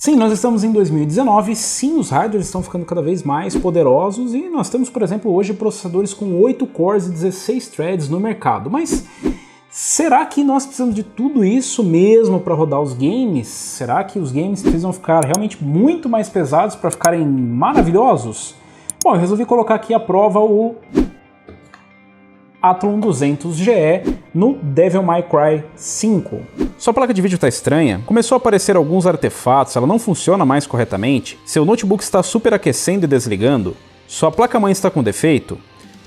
Sim, nós estamos em 2019, sim, os hardwares estão ficando cada vez mais poderosos e nós temos, por exemplo, hoje processadores com 8 cores e 16 threads no mercado, mas será que nós precisamos de tudo isso mesmo para rodar os games? Será que os games precisam ficar realmente muito mais pesados para ficarem maravilhosos? Bom, eu resolvi colocar aqui à prova o Athlon 200GE no Devil May Cry 5. Sua placa de vídeo está estranha, começou a aparecer alguns artefatos, ela não funciona mais corretamente, seu notebook está superaquecendo e desligando, sua placa-mãe está com defeito,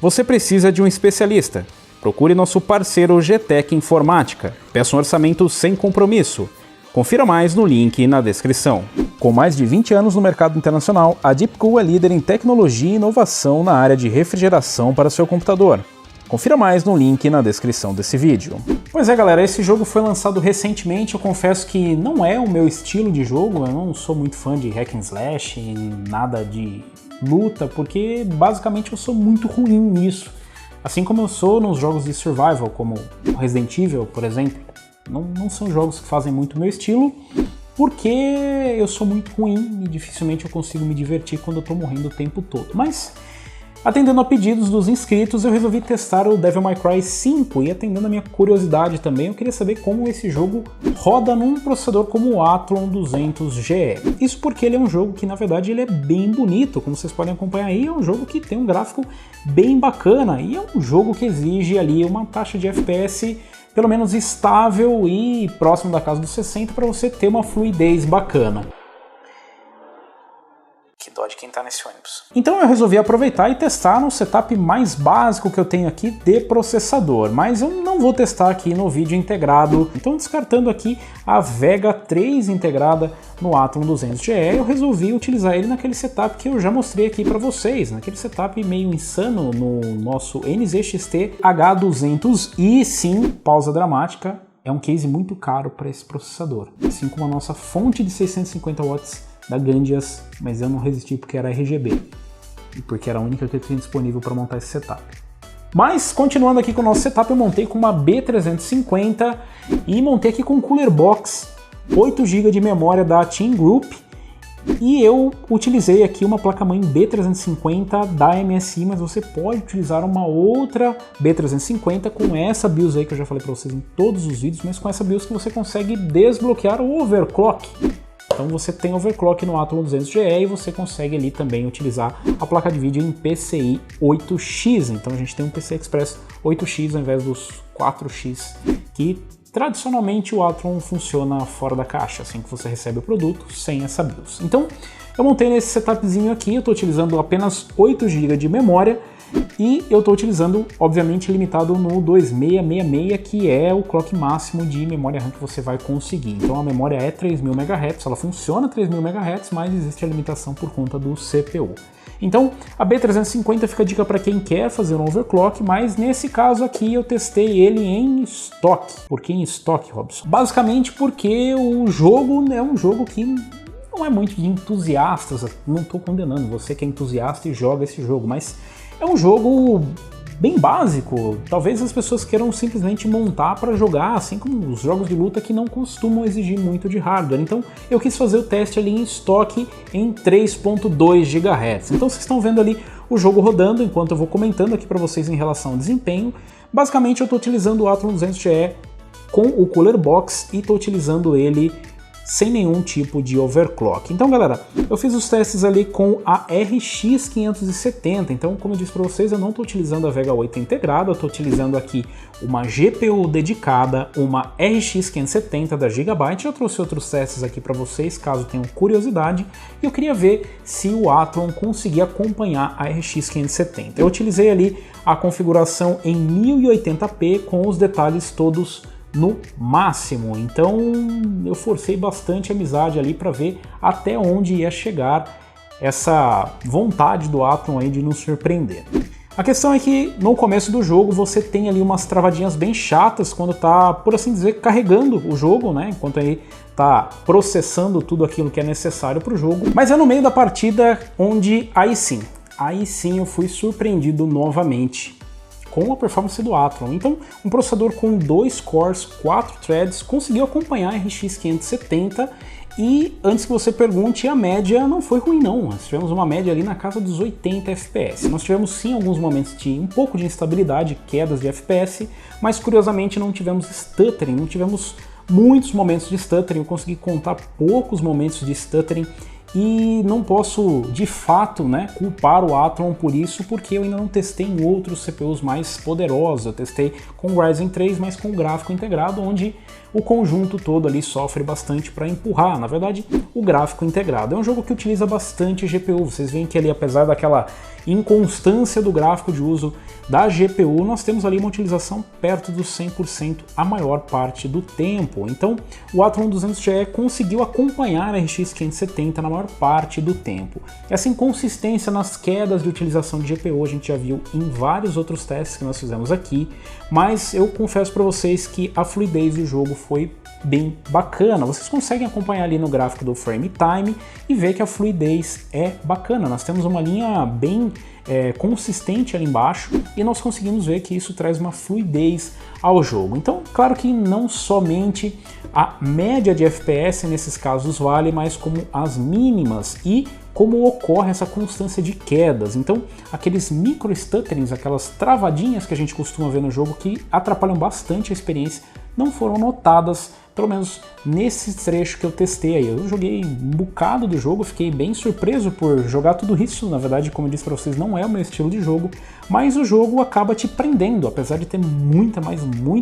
você precisa de um especialista. Procure nosso parceiro GTEC Informática. Peça um orçamento sem compromisso. Confira mais no link na descrição. Com mais de 20 anos no mercado internacional, a Deepcool é líder em tecnologia e inovação na área de refrigeração para seu computador. Confira mais no link na descrição desse vídeo. Pois é, galera, esse jogo foi lançado recentemente, eu confesso que não é o meu estilo de jogo, eu não sou muito fã de hack and slash, nada de luta, porque basicamente eu sou muito ruim nisso. Assim como eu sou nos jogos de survival, como Resident Evil, por exemplo. Não são jogos que fazem muito meu estilo, porque eu sou muito ruim e dificilmente eu consigo me divertir quando eu tô morrendo o tempo todo. Mas, atendendo a pedidos dos inscritos, eu resolvi testar o Devil May Cry 5 e atendendo a minha curiosidade também, eu queria saber como esse jogo roda num processador como o Athlon 200GE. Isso porque ele é um jogo que, na verdade, ele é bem bonito, como vocês podem acompanhar aí, é um jogo que tem um gráfico bem bacana e é um jogo que exige ali uma taxa de FPS pelo menos estável e próximo da casa dos 60 para você ter uma fluidez bacana. Que dó de quem tá nesse ônibus. Então eu resolvi aproveitar e testar no setup mais básico que eu tenho aqui de processador, mas eu não vou testar aqui no vídeo integrado. Então, descartando aqui a Vega 3 integrada no Athlon 200GE, eu resolvi utilizar ele naquele setup que eu já mostrei aqui para vocês, naquele setup meio insano no nosso NZXT H200. E sim, pausa dramática, é um case muito caro para esse processador, assim como a nossa fonte de 650 watts da Gandias, mas eu não resisti porque era RGB e porque era a única que eu tinha disponível para montar esse setup. Mas, continuando aqui com o nosso setup, eu montei com uma B350 e montei aqui com um Cooler Box, 8 GB de memória da Team Group, e eu utilizei aqui uma placa-mãe B350 da MSI, mas você pode utilizar uma outra B350 com essa BIOS aí que eu já falei para vocês em todos os vídeos, mas com essa BIOS que você consegue desbloquear o overclock. Então você tem overclock no Athlon 200GE e você consegue ali também utilizar a placa de vídeo em PCI 8X. Então a gente tem um PCI Express 8X ao invés dos 4X, que tradicionalmente o Athlon funciona fora da caixa, assim que você recebe o produto, sem essa BIOS. Então eu montei nesse setupzinho aqui, eu estou utilizando apenas 8 GB de memória, e eu estou utilizando, obviamente, limitado no 2666, que é o clock máximo de memória RAM que você vai conseguir. Então a memória é 3000 MHz, ela funciona 3000 MHz, mas existe a limitação por conta do CPU. Então a B350 fica a dica para quem quer fazer um overclock, mas nesse caso aqui eu testei ele em estoque. Por que em estoque, Robson? Basicamente porque o jogo é um jogo que não é muito de entusiastas, não estou condenando você que é entusiasta e joga esse jogo, mas é um jogo bem básico, talvez as pessoas queiram simplesmente montar para jogar, assim como os jogos de luta que não costumam exigir muito de hardware. Então eu quis fazer o teste ali em estoque em 3.2 GHz. Então vocês estão vendo ali o jogo rodando enquanto eu vou comentando aqui para vocês em relação ao desempenho. Basicamente eu estou utilizando o Athlon 200GE com o Cooler Box e estou utilizando ele sem nenhum tipo de overclock. Então, galera, eu fiz os testes ali com a RX 570, então, como eu disse para vocês, eu não estou utilizando a Vega 8 integrada, eu estou utilizando aqui uma GPU dedicada, uma RX 570 da Gigabyte. Eu trouxe outros testes aqui para vocês, caso tenham curiosidade, e eu queria ver se o Athlon conseguia acompanhar a RX 570. Eu utilizei ali a configuração em 1080p com os detalhes todos no máximo, então eu forcei bastante a amizade ali para ver até onde ia chegar essa vontade do Athlon aí de nos surpreender. A questão é que no começo do jogo você tem ali umas travadinhas bem chatas quando tá, por assim dizer, carregando o jogo, né, enquanto aí tá processando tudo aquilo que é necessário para o jogo, mas é no meio da partida onde aí sim eu fui surpreendido novamente com a performance do Athlon. Então, um processador com 2 cores, 4 threads, conseguiu acompanhar a RX 570 E antes que você pergunte, a média não foi ruim não, nós tivemos uma média ali na casa dos 80 FPS. Nós tivemos sim alguns momentos de um pouco de instabilidade, quedas de FPS, mas curiosamente não tivemos stuttering, não tivemos muitos momentos de stuttering, eu consegui contar poucos momentos de stuttering e não posso de fato, né, culpar o Athlon por isso, porque eu ainda não testei em outros CPUs mais poderosos. Eu testei com o Ryzen 3, mas com o gráfico integrado, onde o conjunto todo ali sofre bastante para empurrar, na verdade, o gráfico integrado. É um jogo que utiliza bastante GPU, vocês veem que ali, apesar daquela inconstância do gráfico de uso da GPU, nós temos ali uma utilização perto dos 100% a maior parte do tempo. Então, o Athlon 200GE conseguiu acompanhar a RX 570 na maior parte do tempo. Essa inconsistência nas quedas de utilização de GPU a gente já viu em vários outros testes que nós fizemos aqui, mas eu confesso para vocês que a fluidez do jogo foi bem bacana. Vocês conseguem acompanhar ali no gráfico do Frame Time e ver que a fluidez é bacana. Nós temos uma linha bem consistente ali embaixo e nós conseguimos ver que isso traz uma fluidez ao jogo. Então, claro que não somente a média de FPS nesses casos vale, mas como as mínimas e como ocorre essa constância de quedas. Então, aqueles micro stutterings, aquelas travadinhas que a gente costuma ver no jogo que atrapalham bastante a experiência, não foram notadas, pelo menos nesse trecho que eu testei aí. Eu joguei um bocado do jogo, fiquei bem surpreso por jogar tudo isso. Na verdade, como eu disse para vocês, não é o meu estilo de jogo, mas o jogo acaba te prendendo, apesar de ter muita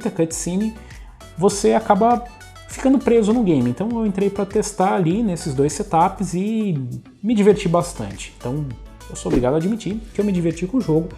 cutscene, você acaba ficando preso no game. Então eu entrei para testar ali nesses dois setups e me diverti bastante. Então eu sou obrigado a admitir que eu me diverti com o jogo.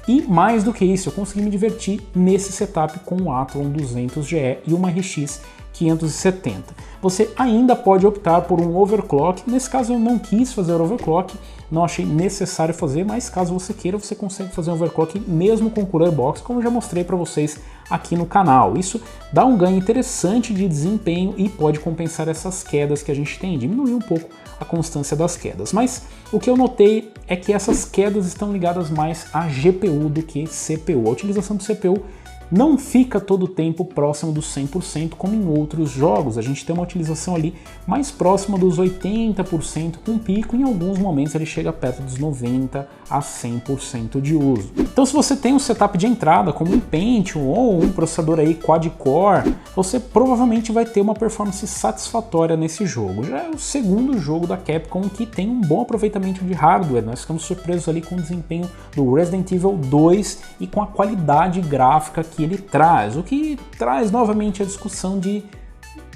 E mais do que isso, eu consegui me divertir nesse setup com o Athlon 200GE e uma RX 570. Você ainda pode optar por um overclock. Nesse caso eu não quis fazer overclock, não achei necessário fazer, mas caso você queira, você consegue fazer um overclock mesmo com Cooler Box, como eu já mostrei para vocês aqui no canal. Isso dá um ganho interessante de desempenho e pode compensar essas quedas que a gente tem, diminuir um pouco a constância das quedas. Mas o que eu notei é que essas quedas estão ligadas mais à GPU do que CPU. A utilização do CPU não fica todo o tempo próximo dos 100% como em outros jogos. A gente tem uma utilização ali mais próxima dos 80% com pico, em alguns momentos ele chega perto dos 90% a 100% de uso. Então se você tem um setup de entrada como um Pentium ou um processador aí quad-core, você provavelmente vai ter uma performance satisfatória nesse jogo. Já é o segundo jogo da Capcom que tem um bom aproveitamento de hardware. Nós ficamos surpresos ali com o desempenho do Resident Evil 2 e com a qualidade gráfica que ele traz, o que traz novamente a discussão de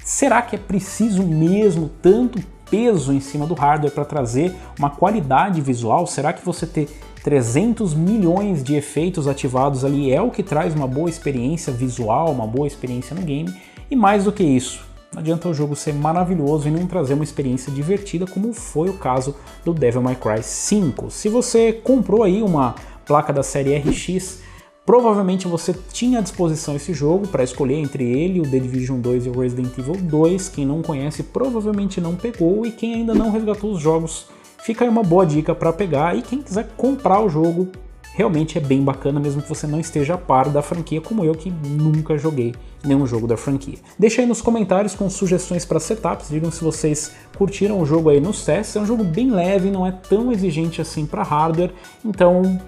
será que é preciso mesmo tanto peso em cima do hardware para trazer uma qualidade visual? Será que você ter 300 milhões de efeitos ativados ali é o que traz uma boa experiência visual, uma boa experiência no game? E mais do que isso, não adianta o jogo ser maravilhoso e não trazer uma experiência divertida, como foi o caso do Devil May Cry 5. Se você comprou aí uma placa da série RX, provavelmente você tinha à disposição esse jogo para escolher entre ele, o The Division 2 e o Resident Evil 2. Quem não conhece provavelmente não pegou, e quem ainda não resgatou os jogos, fica aí uma boa dica para pegar. E quem quiser comprar o jogo, realmente é bem bacana, mesmo que você não esteja a par da franquia, como eu, que nunca joguei nenhum jogo da franquia. Deixa aí nos comentários com sugestões para setups, digam se vocês curtiram o jogo aí nos testes. É um jogo bem leve, não é tão exigente assim para hardware, então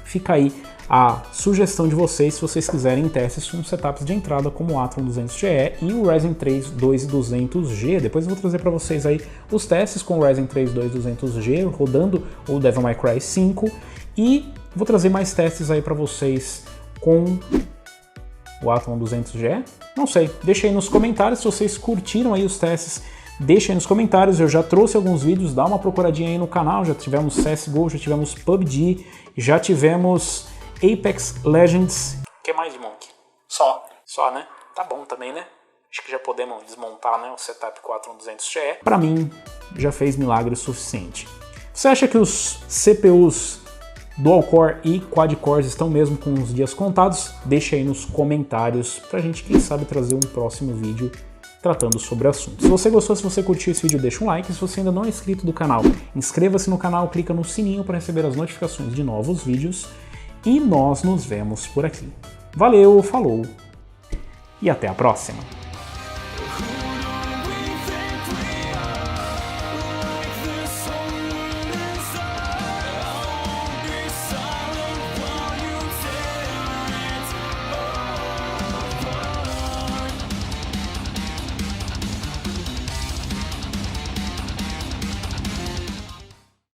fica aí a sugestão de vocês se vocês quiserem testes com setups de entrada como o Athlon 200GE e o Ryzen 3 2200G. Depois eu vou trazer para vocês aí os testes com o Ryzen 3 2200G rodando o Devil May Cry 5 e vou trazer mais testes aí para vocês com o Athlon 200GE. Não sei, deixa aí nos comentários se vocês curtiram aí os testes. Deixa aí nos comentários, eu já trouxe alguns vídeos, dá uma procuradinha aí no canal, já tivemos CSGO, já tivemos PUBG, já tivemos Apex Legends. O que mais, Monk? Só, né? Tá bom também, né? Acho que já podemos desmontar, né, o setup 4200GE. Pra mim, já fez milagre o suficiente. Você acha que os CPUs dual-core e quad-cores estão mesmo com os dias contados? Deixa aí nos comentários pra gente, quem sabe, trazer um próximo vídeo tratando sobre o assunto. Se você gostou, se você curtiu esse vídeo, deixa um like. Se você ainda não é inscrito do canal, inscreva-se no canal, clica no sininho para receber as notificações de novos vídeos. E nós nos vemos por aqui. Valeu, falou e até a próxima!